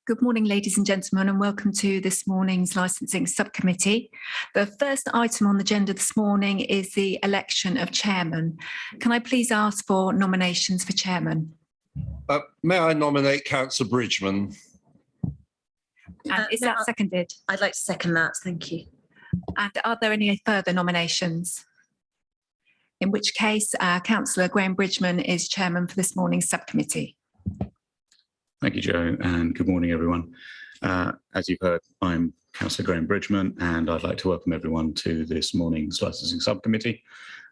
Good morning, ladies and gentlemen, and welcome to this morning's Licensing Subcommittee. The first item on the agenda this morning is the election of chairman. Can I please ask for nominations for chairman? May I nominate Councillor Bridgman? And is that seconded? I'd like to second that, thank you. And are there any further nominations? In which case, Councillor Graham Bridgman is chairman for this morning's subcommittee. Thank you, Jo, and good morning, everyone. As you've heard, I'm Councillor Graham Bridgman, and I'd like to welcome everyone to this morning's Licensing Subcommittee.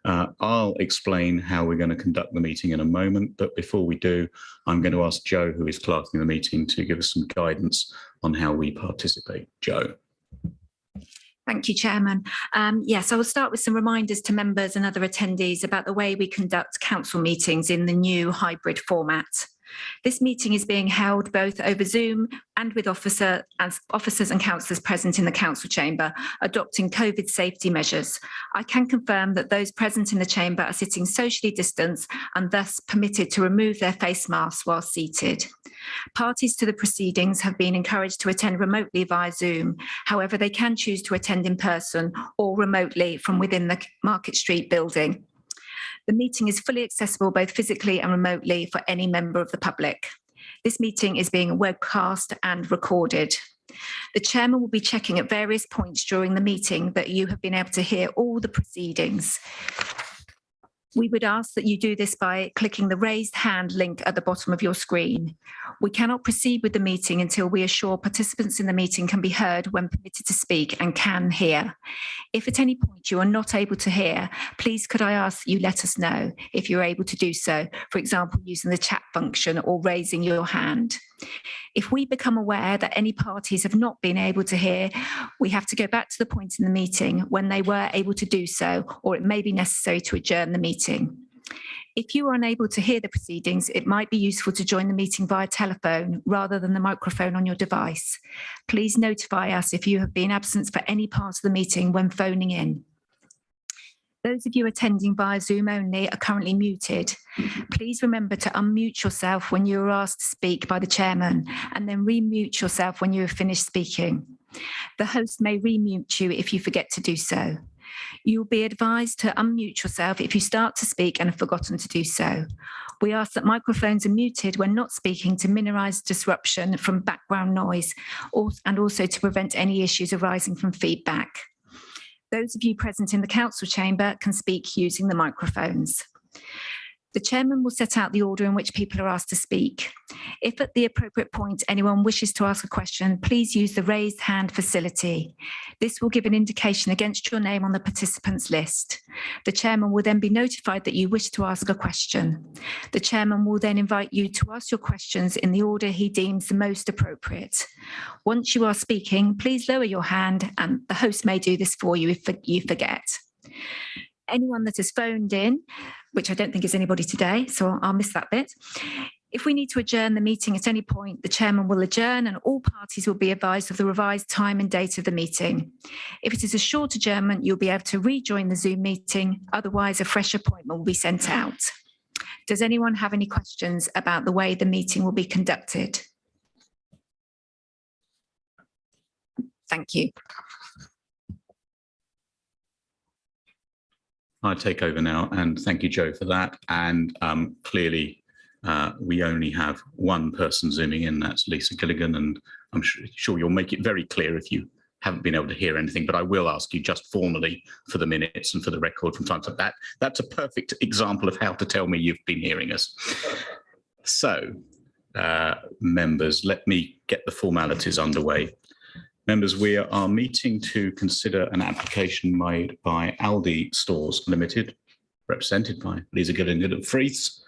I'll explain how we're going to conduct the meeting in a moment, but before we do, I'm going to ask Jo, who is clerking the meeting, to give us some guidance on how we participate. Jo. Thank you, Chairman. Yes, I will start with some reminders to members and other attendees about the way we conduct council meetings in the new hybrid format. This meeting is being held both over Zoom and with officers and councillors present in the council chamber, adopting COVID safety measures. I can confirm that those present in the chamber are sitting socially distanced and thus permitted to remove their face masks while seated. Parties to the proceedings have been encouraged to attend remotely via Zoom. However, they can choose to attend in person or remotely from within the Market Street building. The meeting is fully accessible both physically and remotely for any member of the public. This meeting is being webcast and recorded. The chairman will be checking at various points during the meeting that you have been able to hear all the proceedings. We would ask that you do this by clicking the raised hand link at the bottom of your screen. We cannot proceed with the meeting until we assure participants in the meeting can be heard when permitted to speak and can hear. If at any point you are not able to hear, please could I ask that you let us know if you're able to do so, for example, using the chat function or raising your hand. If we become aware that any parties have not been able to hear, we have to go back to the point in the meeting when they were able to do so, or it may be necessary to adjourn the meeting. If you are unable to hear the proceedings, it might be useful to join the meeting via telephone rather than the microphone on your device. Please notify us if you have been absent for any part of the meeting when phoning in. Those of you attending via Zoom only are currently muted. Please remember to unmute yourself when you are asked to speak by the chairman, and then remute yourself when you have finished speaking. The host may remute you if you forget to do so. You will be advised to unmute yourself if you start to speak and have forgotten to do so. We ask that microphones are muted when not speaking to minimise disruption from background noise and also to prevent any issues arising from feedback. Those of you present in the council chamber can speak using the microphones. The chairman will set out the order in which people are asked to speak. If at the appropriate point anyone wishes to ask a question, please use the raised hand facility. This will give an indication against your name on the participants list. The chairman will then be notified that you wish to ask a question. The chairman will then invite you to ask your questions in the order he deems the most appropriate. Once you are speaking, please lower your hand and the host may do this for you if you forget. Anyone that has phoned in, which I don't think is anybody today, so I'll miss that bit. If we need to adjourn the meeting at any point, the chairman will adjourn and all parties will be advised of the revised time and date of the meeting. If it is a short adjournment, you'll be able to rejoin the Zoom meeting. Otherwise, a fresh appointment will be sent out. Does anyone have any questions about the way the meeting will be conducted? Thank you. I take over now, and thank you, Jo, for that. And clearly, we only have one person zooming in, that's Lisa Gilligan, and I'm sure you'll make it very clear if you haven't been able to hear anything, but I will ask you just formally for the minutes and for the record from time to time. That's a perfect example of how to tell me you've been hearing us. So, members, let me get the formalities underway. Members, we are meeting to consider an application made by Aldi Stores Limited, represented by Lisa Gilligan of Freeths,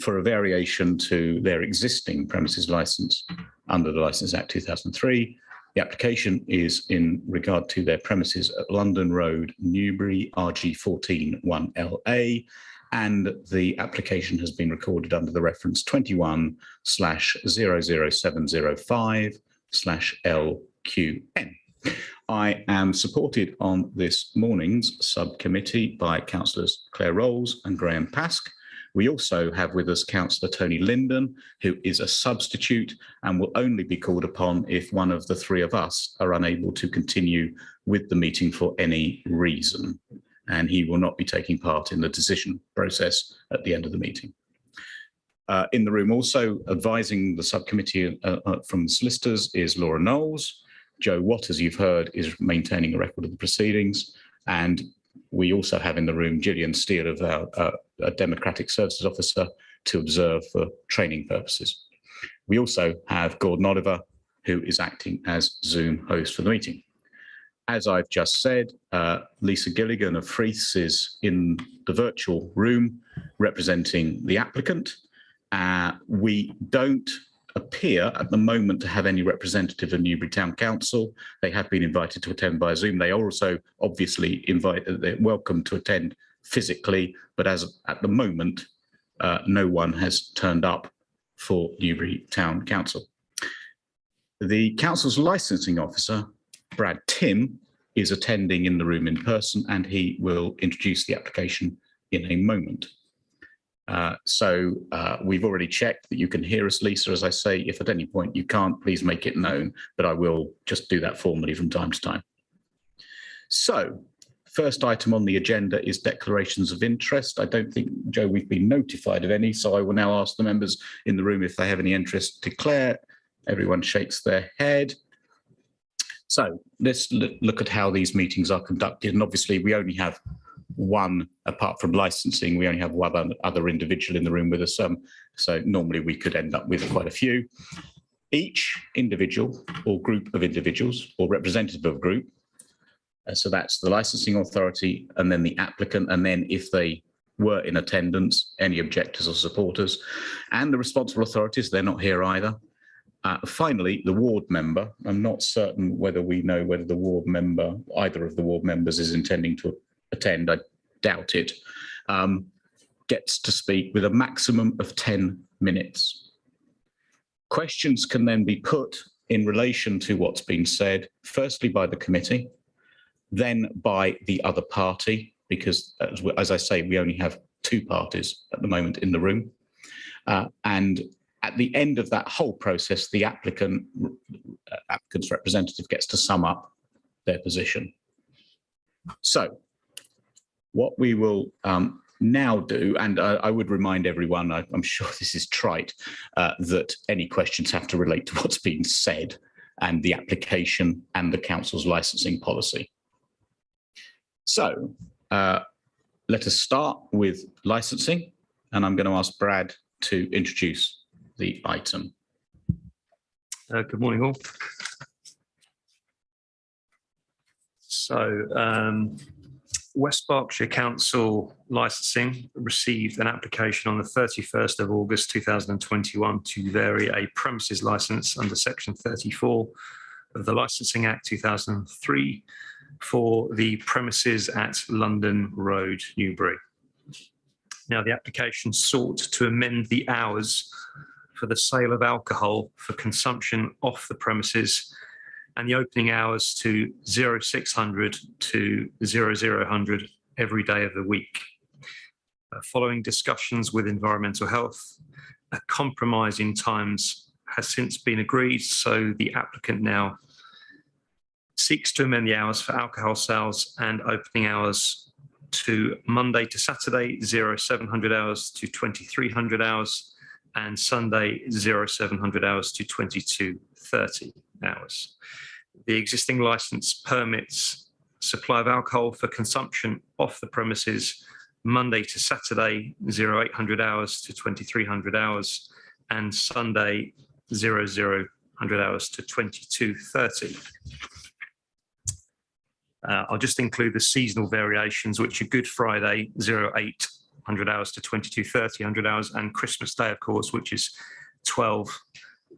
for a variation to their existing premises licence under the Licence Act 2003. The application is in regard to their premises at London Road, Newbury, RG14 1LA, and the application has been recorded under the reference 21/00705/LQN. I am supported on this morning's subcommittee by Councillors Claire Rolls and Graham Pask, We also have with us Councillor Tony Linden, who is a substitute and will only be called upon if one of the three of us are unable to continue with the meeting for any reason. And he will not be taking part in the decision process at the end of the meeting. In the room also advising the subcommittee from the solicitors is Laura Knowles. Joe Watt, as you've heard, is maintaining a record of the proceedings. And we also have in the room Gillian Steele, of our Democratic Services Officer, to observe for training purposes. We also have Gordon Oliver, who is acting as Zoom host for the meeting. As I've just said, Lisa Gilligan of Freeths is in the virtual room representing the applicant. We don't appear at the moment to have any representative of Newbury Town Council. They have been invited to attend by Zoom. They are also obviously they're welcome to attend physically, but as at the moment, no one has turned up for Newbury Town Council. The council's licensing officer, Brad Tim, is attending in the room in person, and he will introduce the application in a moment. We've already checked that you can hear us, Lisa. As I say, if at any point you can't, please make it known, but I will just do that formally from time to time. So, first item on the agenda is declarations of interest. I don't think, Joe, we've been notified of any, so I will now ask the members in the room if they have any interest to declare. Everyone shakes their head. So let's look at how these meetings are conducted. And obviously we only have one, apart from licensing, we only have one other individual in the room with us. So normally we could end up with quite a few. Each individual or group of individuals or representative of a group, so that's the licensing authority and then the applicant, and then if they were in attendance, any objectors or supporters, and the responsible authorities, they're not here either. Finally, the ward member. I'm not certain whether we know whether the ward member, either of the ward members, is intending to attend. I doubt it. Gets to speak with a maximum of 10 minutes. Questions can then be put in relation to what's been said, firstly by the committee, then by the other party, because as I say, we only have two parties at the moment in the room. And at the end of that whole process, the applicant's representative gets to sum up their position. So what we will now do, and I would remind everyone, I'm sure this is trite, that any questions have to relate to what's been said and the application and the council's licensing policy. So let us start with licensing, and I'm going to ask Brad to introduce the item. Good morning, all. So, West Berkshire Council Licensing received an application on the 31st of August 2021 to vary a premises licence under Section 34 of the Licensing Act 2003 for the premises at London Road, Newbury. Now, the application sought to amend the hours for the sale of alcohol for consumption off the premises and the opening hours to 0600 to 0000 every day of the week. Following discussions with Environmental Health, a compromise in times has since been agreed, so the applicant now seeks to amend the hours for alcohol sales and opening hours to Monday to Saturday 0700 hours to 2300 hours and Sunday 0700 hours to 2230 hours. The existing licence permits supply of alcohol for consumption off the premises Monday to Saturday 0800 hours to 2300 hours and Sunday 0000 hours to 2230. I'll just include the seasonal variations, which are Good Friday 0800 hours to 22:30 hours, and Christmas Day, of course, which is 12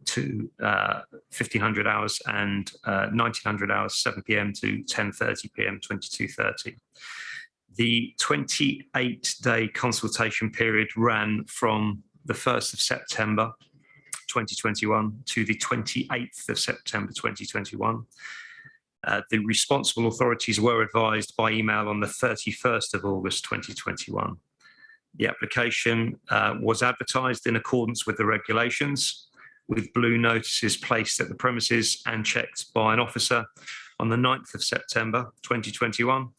to 1500 hours and 1900 hours 7 p.m. to 10:30 p.m. 22:30. The 28-day consultation period ran from the 1st of September 2021 to the 28th of September 2021. The responsible authorities were advised by email on the 31st of August 2021. The application was advertised in accordance with the regulations, with blue notices placed at the premises and checked by an officer on the 9th of September 2021,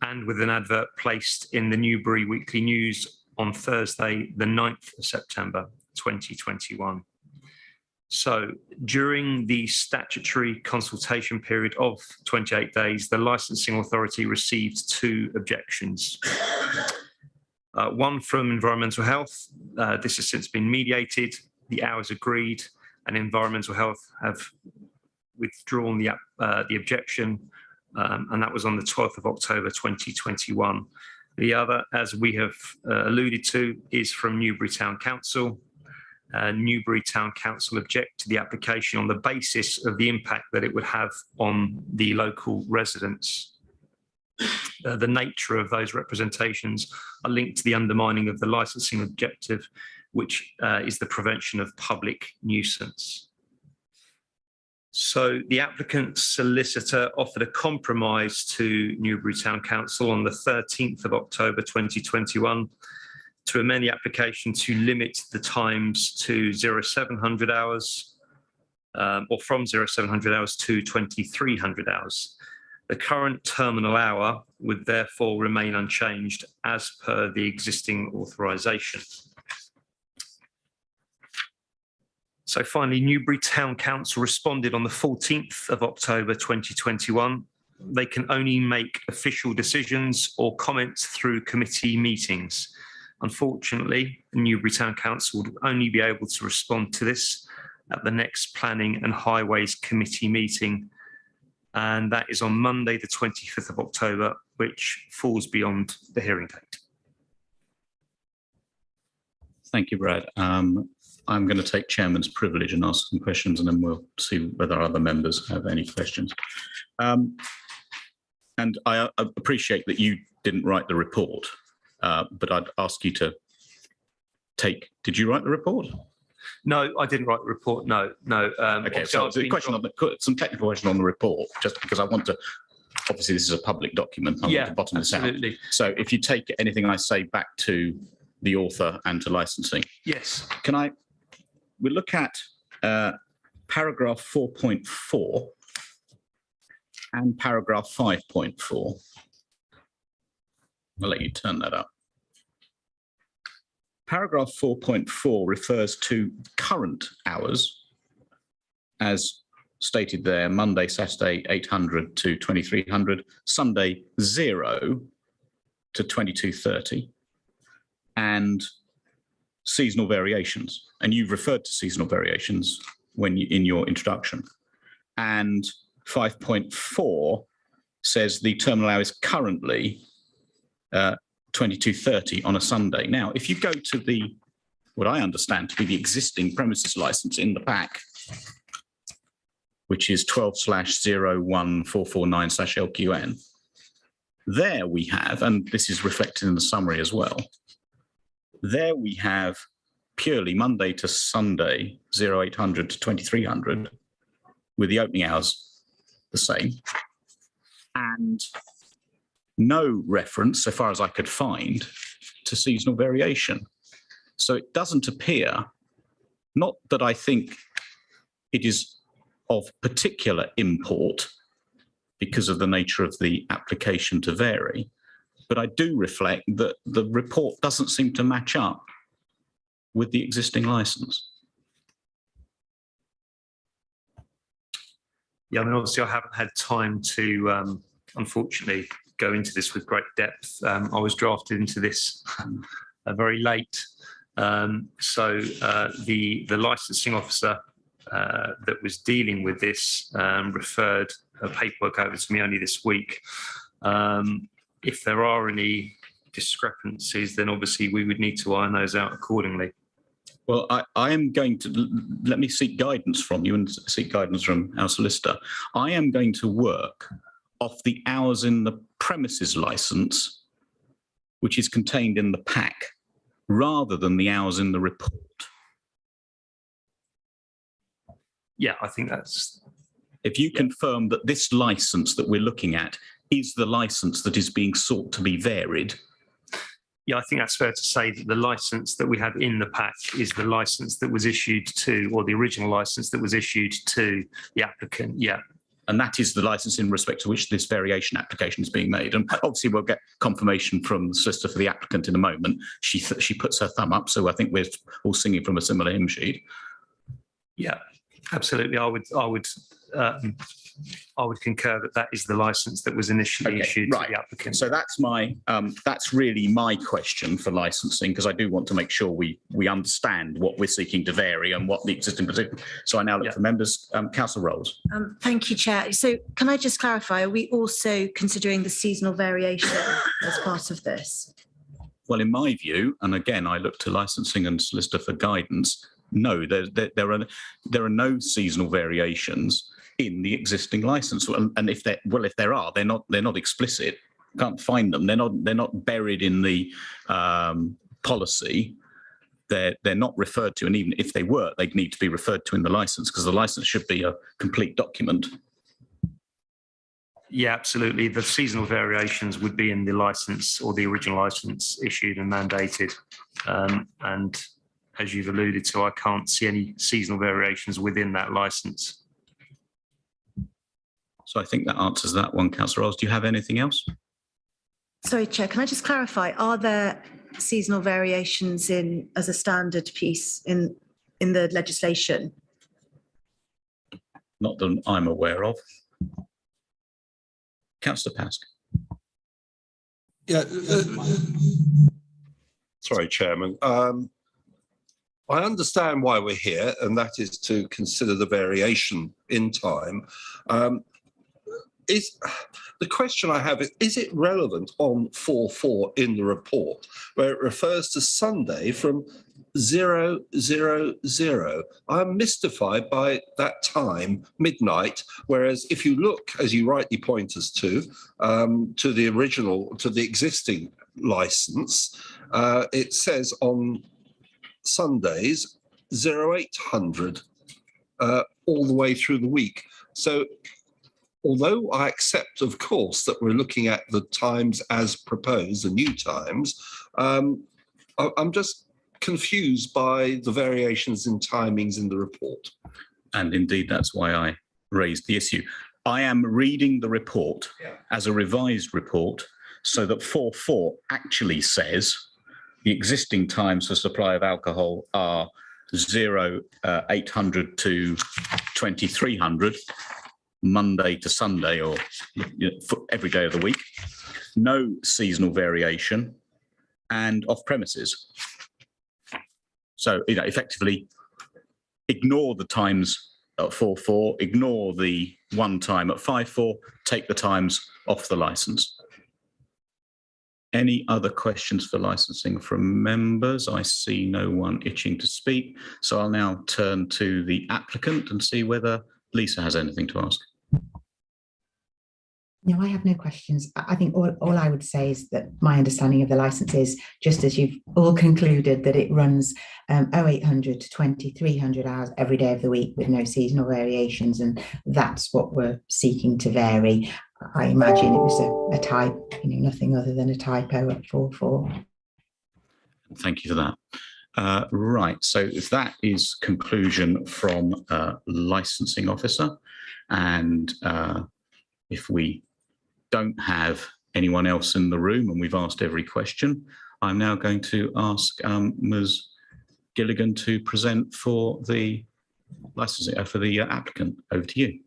and with an advert placed in the Newbury Weekly News on Thursday, the 9th of September 2021. So during the statutory consultation period of 28 days, the licensing authority received 2 objections. One from Environmental Health. This has since been mediated, the hours agreed, and Environmental Health have withdrawn the objection, and that was on the 12th of October 2021. The other, as we have alluded to, is from Newbury Town Council. Newbury Town Council object to the application on the basis of the impact that it would have on the local residents. The nature of those representations are linked to the undermining of the licensing objective, which is the prevention of public nuisance. So the applicant's solicitor offered a compromise to Newbury Town Council on the 13th of October 2021 to amend the application to limit the times to 0700 hours or from 0700 hours to 2300 hours. The current terminal hour would therefore remain unchanged as per the existing authorisation. So finally, Newbury Town Council responded on the 14th of October 2021. They can only make official decisions or comments through committee meetings. Unfortunately, Newbury Town Council would only be able to respond to this at the next Planning and Highways Committee meeting, and that is on Monday, the 25th of October, which falls beyond the hearing date. Thank you, Brad. I'm going to take chairman's privilege and ask some questions, and then we'll see whether other members have any questions. And I appreciate that you didn't write the report, but I'd ask you to take, did you write the report? No, I didn't write the report. No. Okay, so the question on some technical question on the report, just because I want to, obviously this is a public document, I want to bottom this out. So if you take anything I say back to the author and to licensing. Yes. We look at paragraph 4.4 and paragraph 5.4. I'll let you turn that up. Paragraph 4.4 refers to current hours, as stated there, Monday, Saturday, 800 to 2300, Sunday, 0 to 22:30, and seasonal variations. And you've referred to seasonal variations when in your introduction. And 5.4 says the terminal hour is currently 22:30 on a Sunday. Now, if you go to what I understand to be the existing premises license in the pack, which is 12/01449/LQN, there we have, and this is reflected in the summary as well, there we have purely Monday to Sunday, 0800 to 2300, with the opening hours the same, and no reference, so far as I could find, to seasonal variation. So it doesn't appear, not that I think it is of particular import because of the nature of the application to vary, but I do reflect that the report doesn't seem to match up with the existing license. Yeah, I mean, obviously I haven't had time to, unfortunately, go into this with great depth. I was drafted into this very late. So the licensing officer that was dealing with this referred paperwork over to me only this week. If there are any discrepancies, then obviously we would need to iron those out accordingly. Well, I am going to, let me seek guidance from you and seek guidance from our solicitor. I am going to work off the hours in the premises license, which is contained in the pack, rather than the hours in the report. Yeah, I think that's... If you confirm that this license that we're looking at is the license that is being sought to be varied. Yeah, I think that's fair to say that the license that we have in the pack is the license that was issued to, or the original license that was issued to the applicant. Yeah. And that is the license in respect to which this variation application is being made. And obviously we'll get confirmation from the solicitor for the applicant in a moment. She puts her thumb up. So I think we're all singing from a similar hymn sheet. Yeah, absolutely. I would concur that is the license that was initially issued to the applicant. So that's really my question for licensing, because I do want to make sure we understand what we're seeking to vary and what the existing position. So I now look for members. Councillor Rolls. Thank you, Chair. So can I just clarify, are we also considering the seasonal variation as part of this? Well, in my view, and again, I look to licensing and solicitor for guidance. No, there are no seasonal variations in the existing license, and if there are, they're not explicit. Can't find them. They're not buried in the policy. They're not referred to, and even if they were, they'd need to be referred to in the license, because the license should be a complete document. Yeah, absolutely. The seasonal variations would be in the license, or the original license issued and mandated. And as you've alluded to, I can't see any seasonal variations within that license. So I think that answers that one. Councillor Rolls, do you have anything else? Sorry, Chair, can I just clarify, are there seasonal variations as a standard piece in the legislation? Not that I'm aware of. Councillor Pask. Yeah. Sorry, Chairman. I understand why we're here, and that is to consider the variation in time. The question I have is it relevant on 4.4 in the report, where it refers to Sunday from 000? I'm mystified by that time, midnight, whereas if you look, as you rightly point us to the existing license, it says on Sundays 0800 all the way through the week. So although I accept, of course, that we're looking at the times as proposed, the new times, I'm just confused by the variations in timings in the report. And indeed, that's why I raised the issue. I am reading the report as a revised report, so that 4.4 actually says the existing times for supply of alcohol are 0800 to 2300, Monday to Sunday, or for every day of the week. No seasonal variation, and off premises. So, effectively ignore the times at 4.4, ignore the one time at 5.4, take the times off the license. Any other questions for licensing from members? I see no one itching to speak. So I'll now turn to the applicant and see whether Lisa has anything to ask. No, I have no questions. I think all I would say is that my understanding of the licence is, just as you've all concluded, that it runs 0800 to 2300 hours every day of the week with no seasonal variations, and that's what we're seeking to vary. I imagine it was a type, nothing other than a typo at 4.4. Thank you for that. Right, so if that is conclusion from licensing officer, and if we don't have anyone else in the room and we've asked every question, I'm now going to ask Ms. Gilligan to present for the licensing for the applicant. Over to you.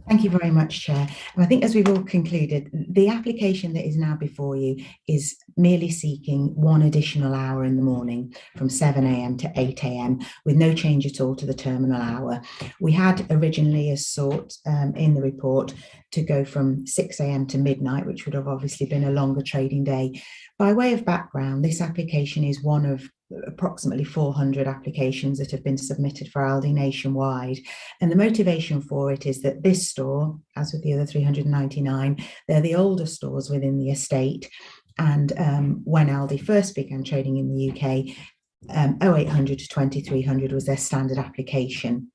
Thank you very much, Chair. And I think, as we've all concluded, the application that is now before you is merely seeking one additional hour in the morning from 7 a.m. to 8 a.m. with no change at all to the terminal hour. We had originally as sought in the report to go from 6 a.m. to midnight, which would have obviously been a longer trading day. By way of background, this application is one of approximately 400 applications that have been submitted for Aldi nationwide, and the motivation for it is that this store, as with the other 399, they're the older stores within the estate, and when Aldi first began trading in the UK, 0800 to 2300 was their standard application.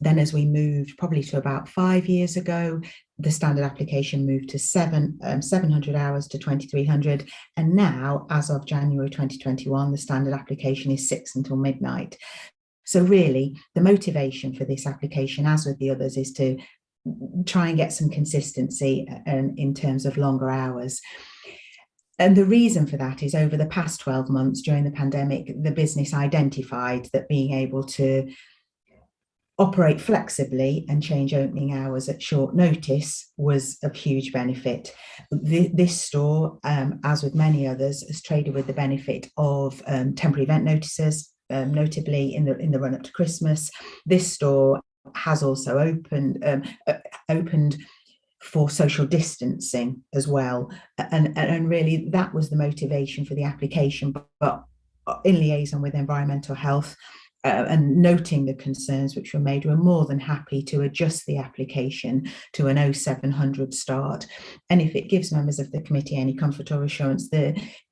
Then as we moved probably to about 5 years ago, the standard application moved to 700 hours to 2,300. And now, as of January 2021, the standard application is 6 until midnight. So really, the motivation for this application, as with the others, is to try and get some consistency in terms of longer hours. And the reason for that is over the past 12 months during the pandemic, the business identified that being able to operate flexibly and change opening hours at short notice was of huge benefit. This store, as with many others, has traded with the benefit of temporary event notices, notably in the run up to Christmas. This store has also opened for social distancing as well, and really that was the motivation for the application, but in liaison with environmental health and noting the concerns which were made, we're more than happy to adjust the application to an 0700 start. And if it gives members of the committee any comfort or assurance,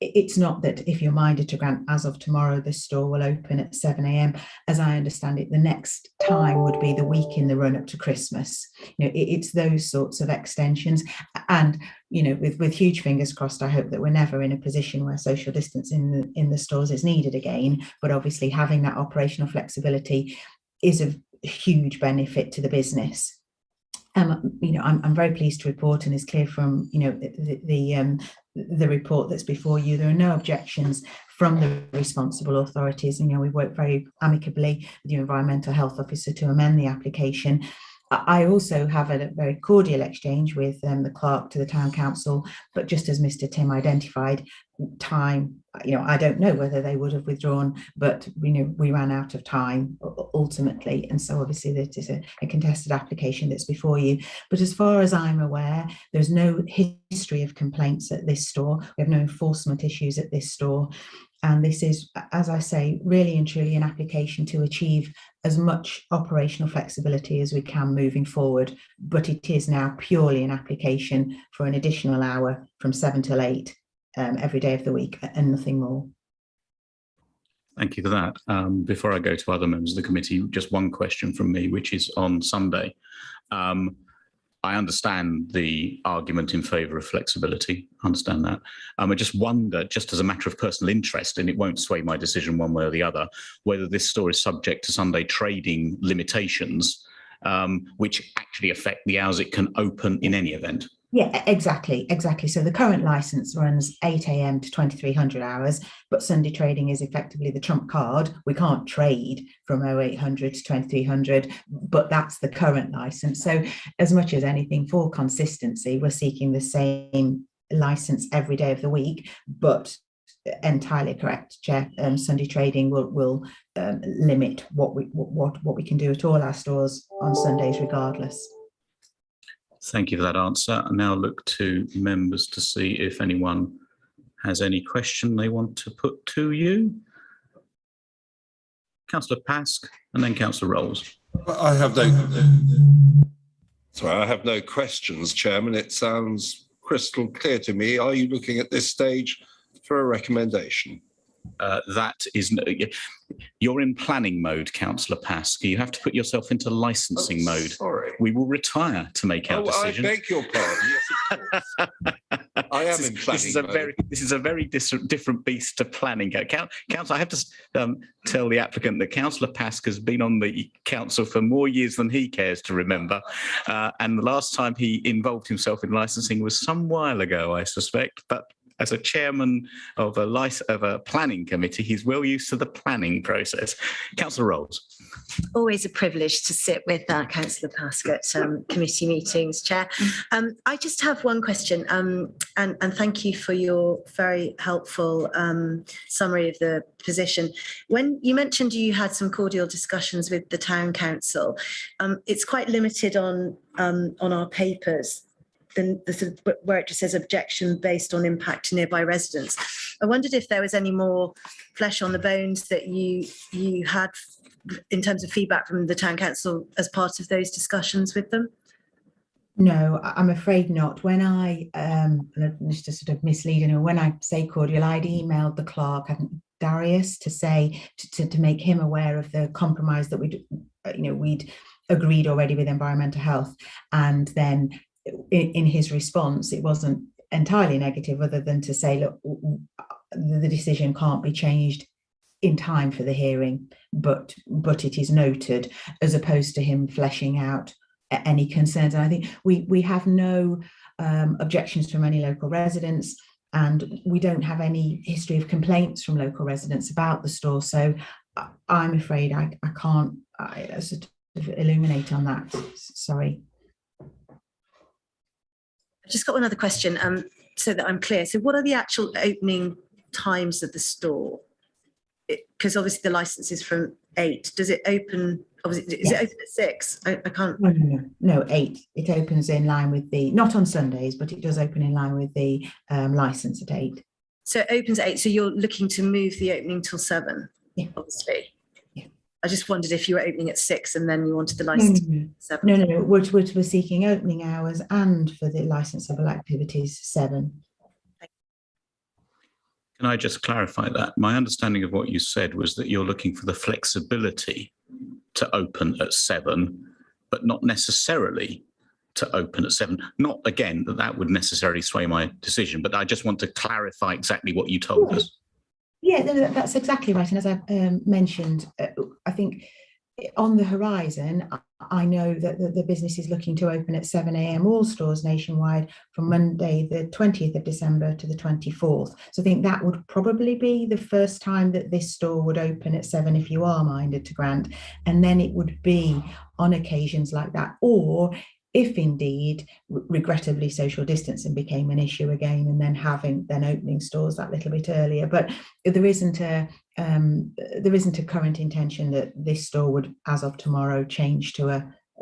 it's not that if you're minded to grant as of tomorrow, the store will open at 7 a.m. As I understand it, the next time would be the week in the run up to Christmas. It's those sorts of extensions. And with huge fingers crossed, I hope that we're never in a position where social distancing in the stores is needed again. But obviously having that operational flexibility is of huge benefit to the business. I'm very pleased to report, and it's clear from the report that's before you, there are no objections from the responsible authorities. We work very amicably with the environmental health officer to amend the application. I also have a very cordial exchange with the clerk to the town council, but just as Mr. Tim identified, time, I don't know whether they would have withdrawn, but we ran out of time ultimately, and so obviously that is a contested application that's before you. But as far as I'm aware, there's no history of complaints at this store. We have no enforcement issues at this store. And this is, as I say, really and truly an application to achieve as much operational flexibility as we can moving forward. But it is now purely an application for an additional hour from 7 till 8 every day of the week and nothing more. Thank you for that. Before I go to other members of the committee, just one question from me, which is on Sunday. I understand the argument in favour of flexibility. I understand that. I just wonder, just as a matter of personal interest, and it won't sway my decision one way or the other, whether this store is subject to Sunday trading limitations, which actually affect the hours it can open in any event. Yeah, exactly. So the current licence runs 8 a.m. to 2300 hours, but Sunday trading is effectively the trump card. We can't trade from 0800 to 2300, but that's the current licence. So as much as anything, for consistency, we're seeking the same licence every day of the week, but entirely correct, Chair. Sunday trading will limit what we can do at all our stores on Sundays regardless. Thank you for that answer. I now look to members to see if anyone has any question they want to put to you. Councillor Pask and then Councillor Rolls. I have no questions, Chairman. It sounds crystal clear to me. Are you looking at this stage for a recommendation? That is, you're in planning mode, Councillor Pask. You have to put yourself into licensing mode. Sorry. We will retire to make our decision. I beg your pardon. Yes, of course. I am in planning mode. This is a very different beast to planning. Councillor, I have to tell the applicant that Councillor Pask has been on the council for more years than he cares to remember. And the last time he involved himself in licensing was some while ago, I suspect. But as a chairman of a planning committee, he's well used to the planning process. Councillor Rolls. Always a privilege to sit with Councillor Pask at committee meetings, Chair. I just have one question, and thank you for your very helpful summary of the position. When you mentioned you had some cordial discussions with the Town Council, it's quite limited on our papers. Where it just says objection based on impact to nearby residents. I wondered if there was any more flesh on the bones that you had in terms of feedback from the Town Council as part of those discussions with them? No, I'm afraid not. When I, just to sort of mislead, when I say cordial, I'd emailed the clerk, Darius, to say, to make him aware of the compromise that we'd agreed already with environmental health. And then in his response, it wasn't entirely negative, other than to say, look, the decision can't be changed in time for the hearing, but it is noted, as opposed to him fleshing out any concerns. And I think we have no objections from any local residents, and we don't have any history of complaints from local residents about the store. So I'm afraid I can't sort of illuminate on that. Sorry. I've just got one other question, so that I'm clear. So what are the actual opening times of the store? Because obviously the license is from 8. Does it open? Obviously, is it open at 6? I can't. No, 8. It opens in line with the, not on Sundays, but it does open in line with the license at 8. So it opens at 8. So you're looking to move the opening till 7. Yeah. Obviously. Yeah. I just wondered if you were opening at 6 and then you wanted the license at 7. No. We're seeking opening hours and for the licensable activities 7. Can I just clarify that? My understanding of what you said was that you're looking for the flexibility to open at 7, but not necessarily to open at 7. Not, again, that would necessarily sway my decision, but I just want to clarify exactly what you told us. Yeah, that's exactly right. And as I mentioned, I think on the horizon, I know that the business is looking to open at 7 a.m. all stores nationwide from Monday, the 20th of December to the 24th. So I think that would probably be the first time that this store would open at 7 if you are minded to grant. And then it would be on occasions like that, or if indeed, regrettably, social distancing became an issue again, and then opening stores that little bit earlier. But there isn't a current intention that this store would, as of tomorrow, change to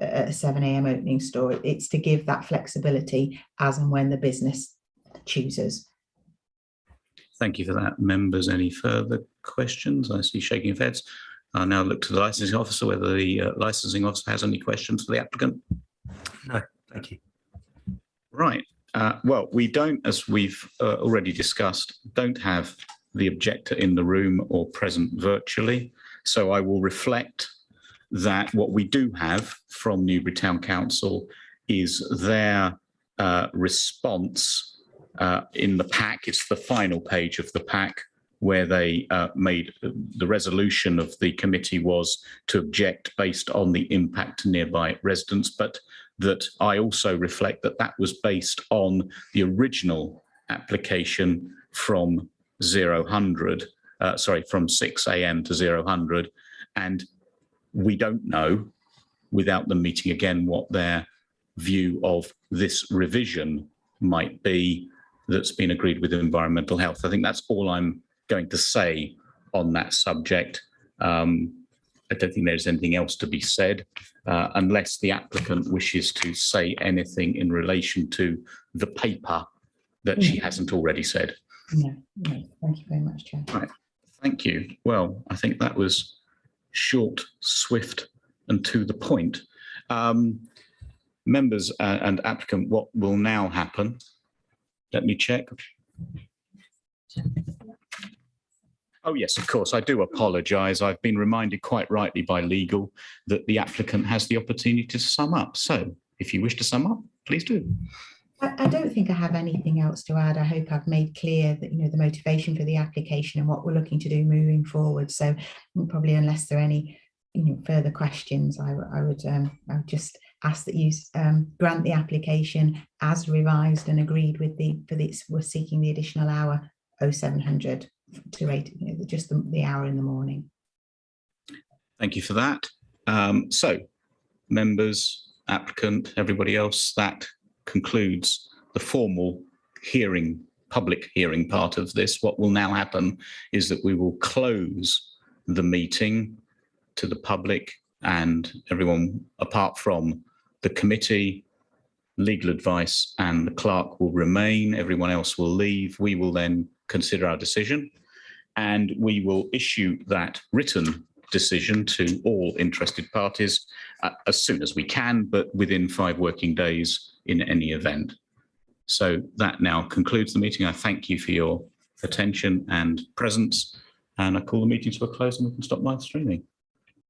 a 7 a.m. opening store. It's to give that flexibility as and when the business chooses. Thank you for that. Members, any further questions? I see shaking of heads. I'll now look to the licensing officer, whether the licensing officer has any questions for the applicant. No, thank you. Right. Well, we don't, as we've already discussed, don't have the objector in the room or present virtually. So I will reflect that what we do have from Newbury Town Council is their response in the pack. It's the final page of the pack where they made the resolution of the committee was to object based on the impact to nearby residents, but that I also reflect that that was based on the original application from 0-100, from 6 a.m. to 0-100. And we don't know, without them meeting again, what their view of this revision might be that's been agreed with environmental health. I think that's all I'm going to say on that subject. I don't think there's anything else to be said, unless the applicant wishes to say anything in relation to the paper that she hasn't already said. No, thank you very much, Chair. Right, thank you. Well, I think that was short, swift, and to the point. Members and applicant, what will now happen? Let me check. Oh, yes, of course. I do apologise. I've been reminded quite rightly by legal that the applicant has the opportunity to sum up. So if you wish to sum up, please do. I don't think I have anything else to add. I hope I've made clear that, the motivation for the application and what we're looking to do moving forward. So probably, unless there are any, further questions, I would just ask that you grant the application as revised and agreed with we're seeking the additional hour 0700 to 8, just the hour in the morning. Thank you for that. So members, applicant, everybody else, that concludes the formal hearing, public hearing part of this. What will now happen is that we will close the meeting to the public and everyone apart from the committee, legal advice and the clerk will remain. Everyone else will leave. We will then consider our decision and we will issue that written decision to all interested parties as soon as we can, but within 5 working days in any event. So that now concludes the meeting. I thank you for your attention and presence, and I call the meeting to a close and we can stop live streaming.